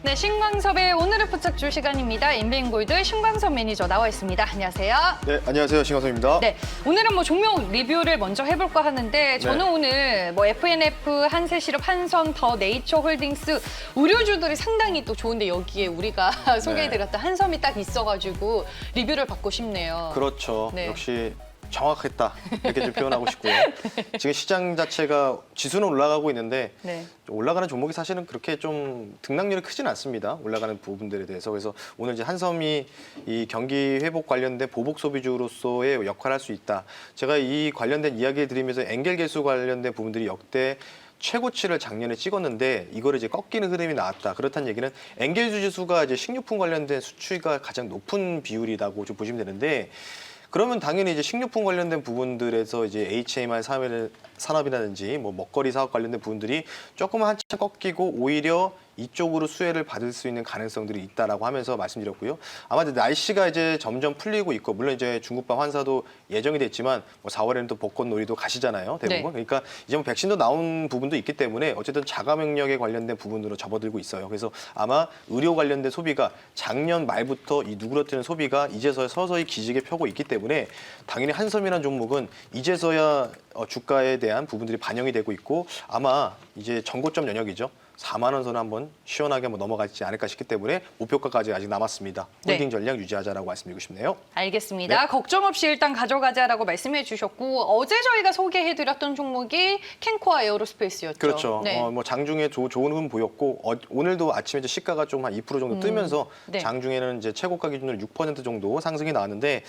네, 신광섭의 오늘의 포착주 시간입니다. 인베인골드 신광섭 매니저 나와 있습니다. 안녕하세요. 네, 안녕하세요. 신광섭입니다. 네, 오늘은 종목 리뷰를 먼저 해볼까 하는데 저는 오늘 FNF, 한세시럽, 한선, 더 네이처홀딩스 우려주들이 상당히 또 좋은데 여기에 우리가 소개해드렸던 한섬이 딱 있어가지고 리뷰를 받고 싶네요. 그렇죠. 네. 역시 정확했다. 이렇게 좀 표현하고 싶고요. 지금 시장 자체가 지수는 올라가고 있는데 네. 올라가는 종목이 사실은 그렇게 좀 등락률이 크진 않습니다. 올라가는 부분들에 대해서. 그래서 오늘 이제 한섬이 이 경기 회복 관련된 보복 소비주로서의 역할을 할 수 있다. 제가 이 관련된 이야기 드리면서 엔겔 개수 관련된 부분들이 역대 최고치를 작년에 찍었는데 이거를 이제 꺾이는 흐름이 나왔다. 그렇다는 얘기는 엔겔 지수가 이제 식료품 관련된 수출가 가장 높은 비율이라고 좀 보시면 되는데 그러면 당연히 이제 식료품 관련된 부분들에서 이제 HMR 산업이라든지 뭐 먹거리 사업 관련된 부분들이 조금 한참 꺾이고 오히려 이쪽으로 수혜를 받을 수 있는 가능성들이 있다라고 하면서 말씀드렸고요. 아마 이제 날씨가 이제 점점 풀리고 있고 물론 이제 중국발 환사도 예정이 됐지만 뭐 4월에는 또 벚꽃놀이도 가시잖아요. 대부분. 네. 그러니까 이제 뭐 백신도 나온 부분도 있기 때문에 어쨌든 자가 면역에 관련된 부분으로 접어들고 있어요. 그래서 아마 의료 관련된 소비가 작년 말부터 이 누그러뜨리는 소비가 이제서야 서서히 기지개 펴고 있기 때문에 당연히 한섬이라는 종목은 이제서야 주가에 대한 부분들이 반영이 되고 있고 아마 이제 전고점 영역이죠. 4만 원 선을 한번 시원하게 한번 넘어가지 않을까 싶기 때문에 목표가까지 아직 남았습니다. 홀딩 전략 유지하자라고 말씀드리고 싶네요. 알겠습니다. 네. 걱정 없이 일단 가져가자라고 말씀해 주셨고 어제 저희가 소개해드렸던 종목이 캔코아 에어로스페이스였죠. 그렇죠. 네. 뭐 장중에 좋은 흐름 보였고 오늘도 아침에 이제 시가가 좀 한 2% 정도 뜨면서 네. 장중에는 이제 최고가 기준으로 6% 정도 상승이 나왔는데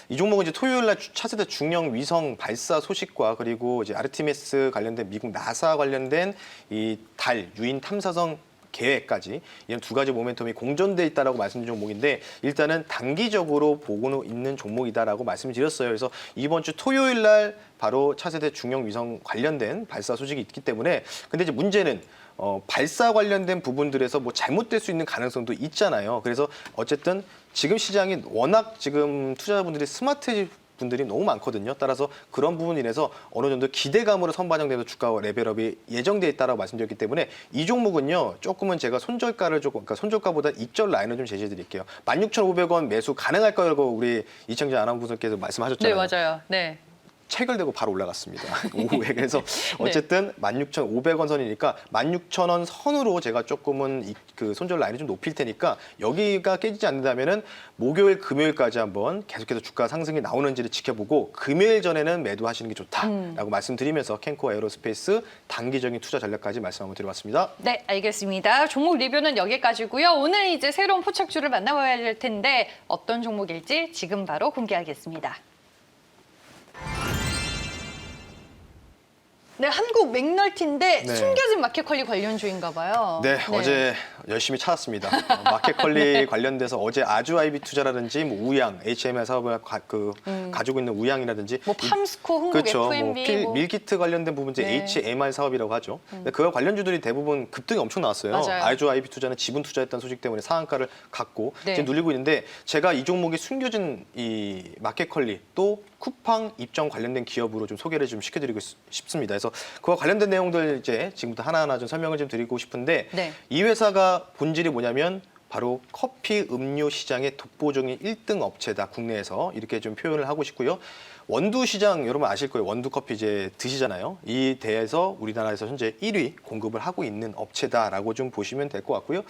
이 종목은 이제 토요일 날 차세대 중형 위성 발사 소식과 그리고 이제 아르테미스 관련된 미국 나사 관련된 이 달 유인 탐사성 계획까지 이런 두 가지 모멘텀이 공존돼 있다라고 말씀드린 종목인데 일단은 단기적으로 보고 있는 종목이다라고 말씀드렸어요. 그래서 이번 주 토요일 날 바로 차세대 중형 위성 관련된 발사 소식이 있기 때문에 근데 이제 문제는 발사 관련된 부분들에서 뭐 잘못될 수 있는 가능성도 있잖아요. 그래서 어쨌든 지금 시장이 워낙 지금 투자자분들이 스마트 분들이 너무 많거든요. 따라서 그런 부분에 인해서 어느 정도 기대감으로 선반영되면서 주가 레벨업이 예정돼 있다라고 말씀드렸기 때문에 이 종목은요. 조금은 제가 손절가를 조금 그러니까 손절가보다 입절 라인을 좀 제시해 드릴게요. 16,500원 매수 가능할 거라고 우리 이청자 아나운서께서 말씀하셨잖아요. 네, 맞아요. 네. 체결되고 바로 올라갔습니다. 오후에. 그래서 어쨌든 16,500원 선이니까 16,000원 선으로 제가 조금은 그 손절 라인을 좀 높일 테니까 여기가 깨지지 않는다면은 목요일, 금요일까지 한번 계속해서 주가 상승이 나오는지를 지켜보고 금요일 전에는 매도하시는 게 좋다라고 말씀드리면서 캔코아 에어로스페이스 단기적인 투자 전략까지 말씀 한번 드려봤습니다. 네, 알겠습니다. 종목 리뷰는 여기까지고요. 오늘 이제 새로운 포착주를 만나봐야 될 텐데 어떤 종목일지 지금 바로 공개하겠습니다. 네, 한국 맥널티인데 네. 숨겨진 마켓컬리 관련주인가 봐요. 네, 어제 열심히 찾았습니다. 마켓컬리 관련돼서 어제 아주아이비 투자라든지 뭐 우양, HMR 사업을 가지고 있는 우양이라든지 뭐 팜스코, 흥국 그렇죠. F&B 밀키트 관련된 부분 이제 네. HMR 사업이라고 하죠. 근데 그와 관련주들이 대부분 급등이 엄청 나왔어요. 맞아요. 아주아이비 투자는 지분 투자했다는 소식 때문에 상한가를 갖고 네. 지금 눌리고 있는데 제가 이 종목이 숨겨진 이 마켓컬리 또 쿠팡 입점 관련된 기업으로 좀 소개를 좀 시켜드리고 싶습니다. 그래서 그와 관련된 내용들 이제 지금부터 하나하나 좀 설명을 좀 드리고 싶은데 네. 이 회사가 본질이 뭐냐면 바로 커피 음료 시장의 독보적인 1등 업체다 국내에서 이렇게 좀 표현을 하고 싶고요. 원두 시장 여러분 아실 거예요. 원두 커피 이제 드시잖아요. 이 대에서 우리나라에서 현재 1위 공급을 하고 있는 업체다라고 좀 보시면 될 것 같고요.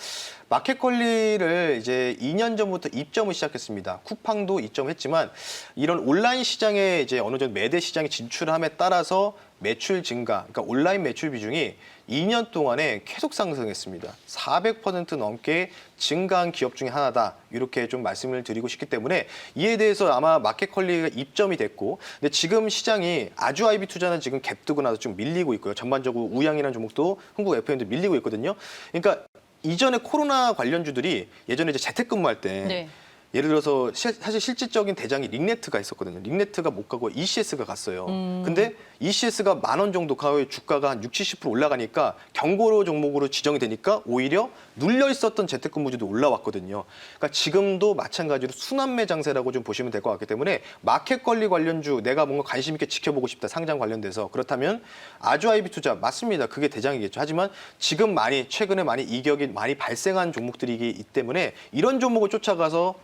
마켓컬리를 이제 2년 전부터 입점을 시작했습니다. 쿠팡도 입점했지만 이런 온라인 시장에 이제 어느 정도 매대 시장에 진출함에 따라서 매출 증가, 그러니까 온라인 매출 비중이 2년 동안에 계속 상승했습니다. 400% 넘게 증가한 기업 중에 하나다. 이렇게 좀 말씀을 드리고 싶기 때문에 이에 대해서 아마 마켓컬리가 입점이 됐고 근데 지금 시장이 아주아이비 투자는 지금 갭 뜨고 나서 좀 밀리고 있고요. 전반적으로 우양이라는 종목도 흥국 FM도 밀리고 있거든요. 그러니까 이전에 코로나 관련주들이 예전에 이제 재택근무할 때 네. 예를 들어서 사실 실질적인 대장이 링네트가 있었거든요. 링네트가 못 가고 ECS가 갔어요. 근데 ECS가 10,000원 정도 가의 주가가 한 60, 70% 올라가니까 경고로 종목으로 지정이 되니까 오히려 눌려 있었던 재택근무주도 올라왔거든요. 그러니까 지금도 마찬가지로 순환매 장세라고 좀 보시면 될 것 같기 때문에 마켓 관리 관련주 내가 뭔가 관심 있게 지켜보고 싶다. 상장 관련돼서. 그렇다면 아주아이비 투자 맞습니다. 그게 대장이겠죠. 하지만 지금 최근에 많이 이격이 많이 발생한 종목들이기 때문에 이런 종목을 쫓아가서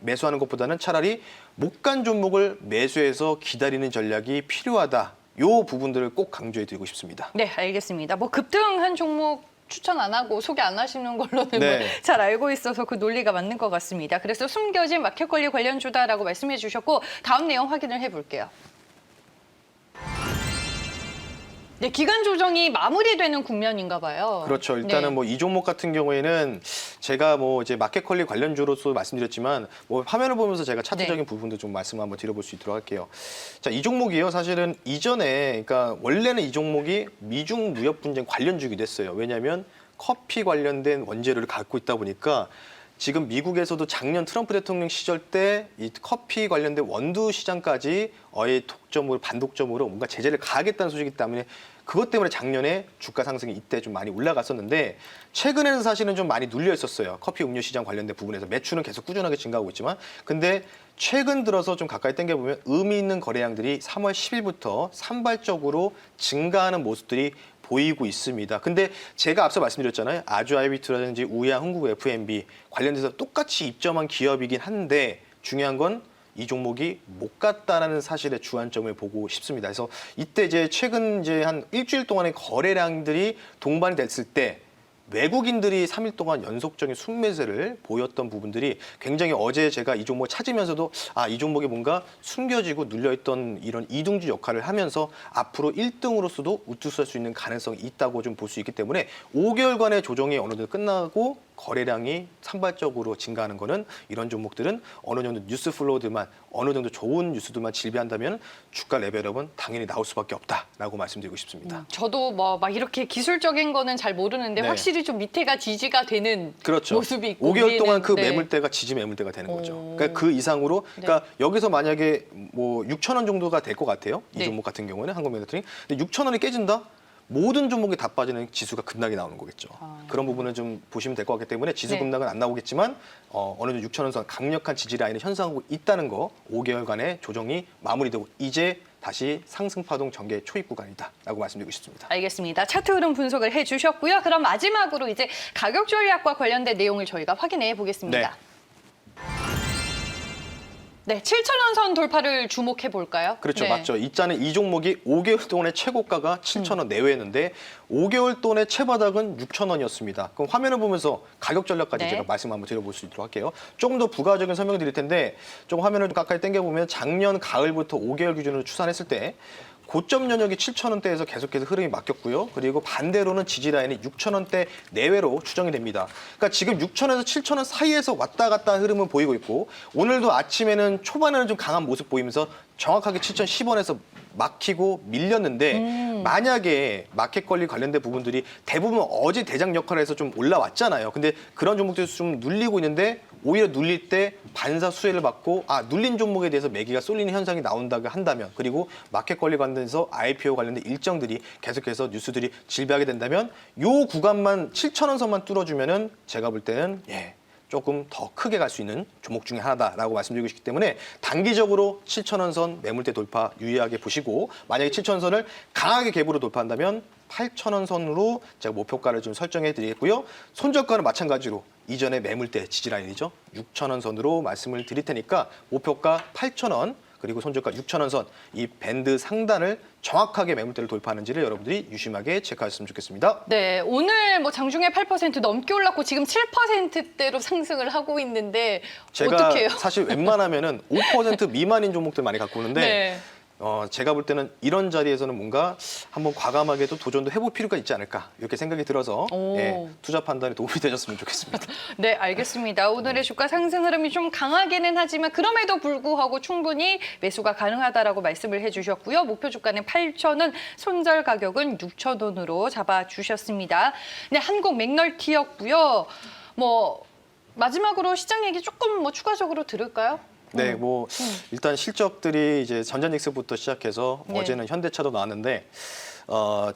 매수하는 것보다는 차라리 못 간 종목을 매수해서 기다리는 전략이 필요하다. 요 부분들을 꼭 강조해 드리고 싶습니다. 네, 알겠습니다. 뭐 급등한 종목 추천 안 하고 소개 안 하시는 걸로는 네. 뭐 잘 알고 있어서 그 논리가 맞는 것 같습니다. 그래서 숨겨진 마켓 관리 관련주다라고 말씀해 주셨고 다음 내용 확인을 해볼게요. 네, 기간 조정이 마무리되는 국면인가 봐요. 그렇죠. 일단은 네. 뭐 이 종목 같은 경우에는 제가 뭐 이제 마켓 컬리 관련주로서 말씀드렸지만 뭐 화면을 보면서 제가 차트적인 네. 부분도 좀 말씀 한번 드려볼 수 있도록 할게요. 자, 이 종목이요. 사실은 이전에 그러니까 원래는 이 종목이 미중 무역 분쟁 관련주이기도 했어요. 왜냐하면 커피 관련된 원재료를 갖고 있다 보니까 지금 미국에서도 작년 트럼프 대통령 시절 때 이 커피 관련된 원두 시장까지 독점으로 반독점으로 뭔가 제재를 가하겠다는 소식이기 때문에 그것 때문에 작년에 주가 상승이 이때 좀 많이 올라갔었는데 최근에는 사실은 좀 많이 눌려 있었어요. 커피 음료 시장 관련된 부분에서 매출은 계속 꾸준하게 증가하고 있지만 근데 최근 들어서 좀 가까이 당겨보면 의미 있는 거래량들이 3월 10일부터 산발적으로 증가하는 모습들이 보이고 있습니다. 근데 제가 앞서 말씀드렸잖아요. 아주아이비투라든지 우야 흥국 F&B 관련돼서 똑같이 입점한 기업이긴 한데 중요한 건 이 종목이 못 갔다라는 사실의 주안점을 보고 싶습니다. 그래서 이때 이제 최근 이제 한 일주일 동안의 거래량들이 동반이 됐을 때 외국인들이 3일 동안 연속적인 순매수를 보였던 부분들이 굉장히 어제 제가 이 종목을 찾으면서도 이 종목이 뭔가 숨겨지고 눌려있던 이런 이둥주 역할을 하면서 앞으로 1등으로서도 우투수할 수 있는 가능성이 있다고 좀 볼 수 있기 때문에 5개월간의 조정이 어느 정도 끝나고 거래량이 산발적으로 증가하는 거는 이런 종목들은 어느 정도 뉴스 플로우들만 어느 정도 좋은 뉴스들만 질비한다면 주가 레벨업은 당연히 나올 수밖에 없다라고 말씀드리고 싶습니다. 저도 뭐 막 이렇게 기술적인 거는 잘 모르는데 네. 확실히 좀 밑에가 지지가 되는 그렇죠. 모습이 있고 5개월 동안 위에는, 그 네. 매물대가 지지 매물대가 되는 거죠. 오. 그러니까 그 이상으로 그러니까 네. 여기서 만약에 뭐 6,000원 정도가 될 것 같아요. 이 네. 종목 같은 경우는 한국메가트링. 근데 6,000원이 깨진다? 모든 종목이 다 빠지는 지수가 급락이 나오는 거겠죠. 그런 부분을 좀 보시면 될 것 같기 때문에 지수 네. 급락은 안 나오겠지만 어느 정도 6,000원 선 강력한 지지 라인을 형성하고 있다는 거 5개월간의 조정이 마무리되고 이제 다시 상승 파동 전개 초입 구간이다라고 말씀드리고 싶습니다. 알겠습니다. 차트 흐름 분석을 해주셨고요. 그럼 마지막으로 이제 가격 전략과 관련된 내용을 저희가 확인해 보겠습니다. 네, 7,000원 선 돌파를 주목해 볼까요? 그렇죠. 네. 맞죠. 있잖아요. 이 종목이 5개월 동안의 최고가가 7,000원 내외였는데 5개월 동안의 최바닥은 6,000원이었습니다. 그럼 화면을 보면서 가격 전략까지 네. 제가 말씀 한번 드려볼 수 있도록 할게요. 조금 더 부가적인 설명을 드릴 텐데 조금 화면을 좀 가까이 당겨보면 작년 가을부터 5개월 기준으로 추산했을 때 고점 연역이 7,000원대에서 계속해서 흐름이 맡겼고요. 그리고 반대로는 지지 라인이 6,000원대 내외로 추정이 됩니다. 그러니까 지금 6,000원에서 7,000원 사이에서 왔다 갔다 하는 흐름은 보이고 있고 오늘도 아침에는 초반에는 좀 강한 모습 보이면서 정확하게 7,010원에서 막히고 밀렸는데 만약에 마켓 관리 관련된 부분들이 대부분 어제 대장 역할을 해서 좀 올라왔잖아요. 근데 그런 종목들이 좀 눌리고 있는데 오히려 눌릴 때 반사 수혜를 받고 눌린 종목에 대해서 매기가 쏠리는 현상이 나온다고 한다면 그리고 마켓 관리 관련돼서 IPO 관련된 일정들이 계속해서 뉴스들이 질비하게 된다면 요 구간만 7,000원 선만 뚫어주면은 제가 볼 때는 조금 더 크게 갈 수 있는 종목 중에 하나다라고 말씀드리고 싶기 때문에 단기적으로 7,000원 선 매물대 돌파 유의하게 보시고 만약에 7,000원 선을 강하게 갭으로 돌파한다면 8,000원 선으로 제가 목표가를 좀 설정해 드리겠고요. 손절가는 마찬가지로 이전의 매물대 지지라인이죠. 6,000원 선으로 말씀을 드릴 테니까 목표가 8,000원 그리고 손절가 6,000원 선 이 밴드 상단을 정확하게 매물대를 돌파하는지를 여러분들이 유심하게 체크하셨으면 좋겠습니다. 네, 오늘 뭐 장중에 8% 넘게 올랐고 지금 7%대로 상승을 하고 있는데 제가 어떡해요? 사실 웬만하면은 5% 미만인 종목들 많이 갖고 오는데 네. 제가 볼 때는 이런 자리에서는 뭔가 한번 과감하게도 도전도 해볼 필요가 있지 않을까 이렇게 생각이 들어서 투자 판단에 도움이 되셨으면 좋겠습니다. 네, 알겠습니다. 오늘의 주가 상승 흐름이 좀 강하기는 하지만 그럼에도 불구하고 충분히 매수가 가능하다라고 말씀을 해주셨고요. 목표 주가는 8,000원, 손절 가격은 6,000원으로 잡아주셨습니다. 네, 한국 맥널티였고요. 뭐 마지막으로 시장 얘기 조금 뭐 추가적으로 들을까요? 네, 뭐 일단 실적들이 이제 전자닉스부터 시작해서 네. 어제는 현대차도 나왔는데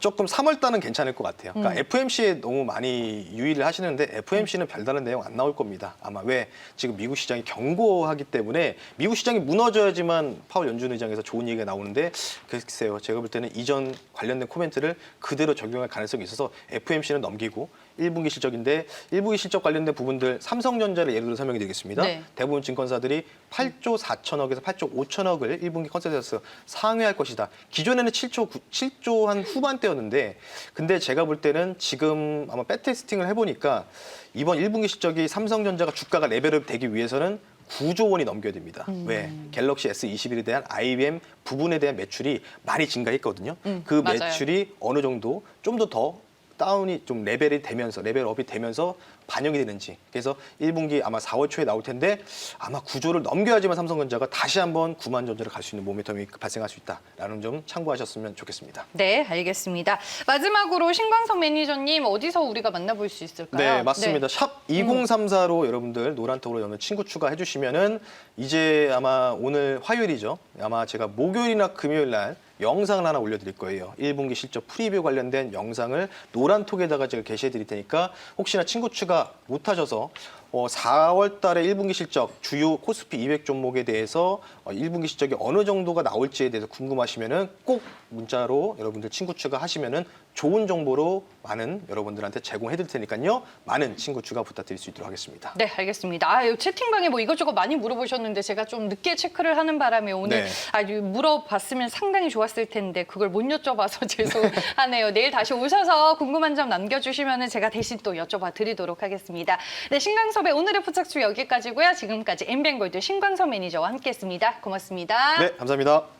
조금 3월 달은 괜찮을 것 같아요. 그러니까 FMC에 너무 많이 유의를 하시는데 FMC는 별다른 내용 안 나올 겁니다. 아마 왜 지금 미국 시장이 견고하기 때문에 미국 시장이 무너져야지만 파월 연준 의장에서 좋은 얘기가 나오는데 글쎄요. 제가 볼 때는 이전 관련된 코멘트를 그대로 적용할 가능성이 있어서 FMC는 넘기고 1분기 실적인데 1분기 실적 관련된 부분들 삼성전자를 예를 들어 설명해 드리겠습니다. 네. 대부분 증권사들이 8조 4천억에서 8조 5천억을 1분기 컨센서스 상회할 것이다. 기존에는 7조 한 후반대였는데 근데 제가 볼 때는 지금 아마 백테스팅을 해보니까 이번 1분기 실적이 삼성전자가 주가가 레벨업 되기 위해서는 9조 원이 넘겨야 됩니다. 왜? 갤럭시 S21에 대한 IBM 부분에 대한 매출이 많이 증가했거든요. 그 맞아요. 매출이 어느 정도 좀 더 다운이 좀 레벨업이 되면서 반영이 되는지. 그래서 1분기 아마 4월 초에 나올 텐데 아마 9조를 넘겨야지만 삼성전자가 다시 한번 9만 전자를 갈 수 있는 모멘텀이 발생할 수 있다라는 점 참고하셨으면 좋겠습니다. 네, 알겠습니다. 마지막으로 신광석 매니저님 어디서 우리가 만나볼 수 있을까요? 네, 맞습니다. 샵 2034로 여러분들 노란톡으로 여러분 친구 추가해 주시면은 이제 아마 오늘 화요일이죠. 아마 제가 목요일이나 금요일 날 영상을 하나 올려드릴 거예요. 1분기 실적 프리뷰 관련된 영상을 노란톡에다가 제가 게시해 드릴 테니까 혹시나 친구 추가 못하셔서 4월 달에 1분기 실적 주요 코스피 200 종목에 대해서 1분기 실적이 어느 정도가 나올지에 대해서 궁금하시면은 꼭 문자로 여러분들 친구 추가하시면은 좋은 정보로 많은 여러분들한테 제공해 드릴 테니까요. 많은 친구 추가 부탁드릴 수 있도록 하겠습니다. 네, 알겠습니다. 채팅방에 뭐 이것저것 많이 물어보셨는데 제가 좀 늦게 체크를 하는 바람에 오늘 네. 아주 물어봤으면 상당히 좋았을 텐데 그걸 못 여쭤봐서 죄송하네요. 내일 다시 오셔서 궁금한 점 남겨주시면 제가 대신 또 여쭤봐 드리도록 하겠습니다. 네, 신광섭의 오늘의 포착추 여기까지고요. 지금까지 엠뱅골드 신광섭 매니저와 함께했습니다. 고맙습니다. 네, 감사합니다.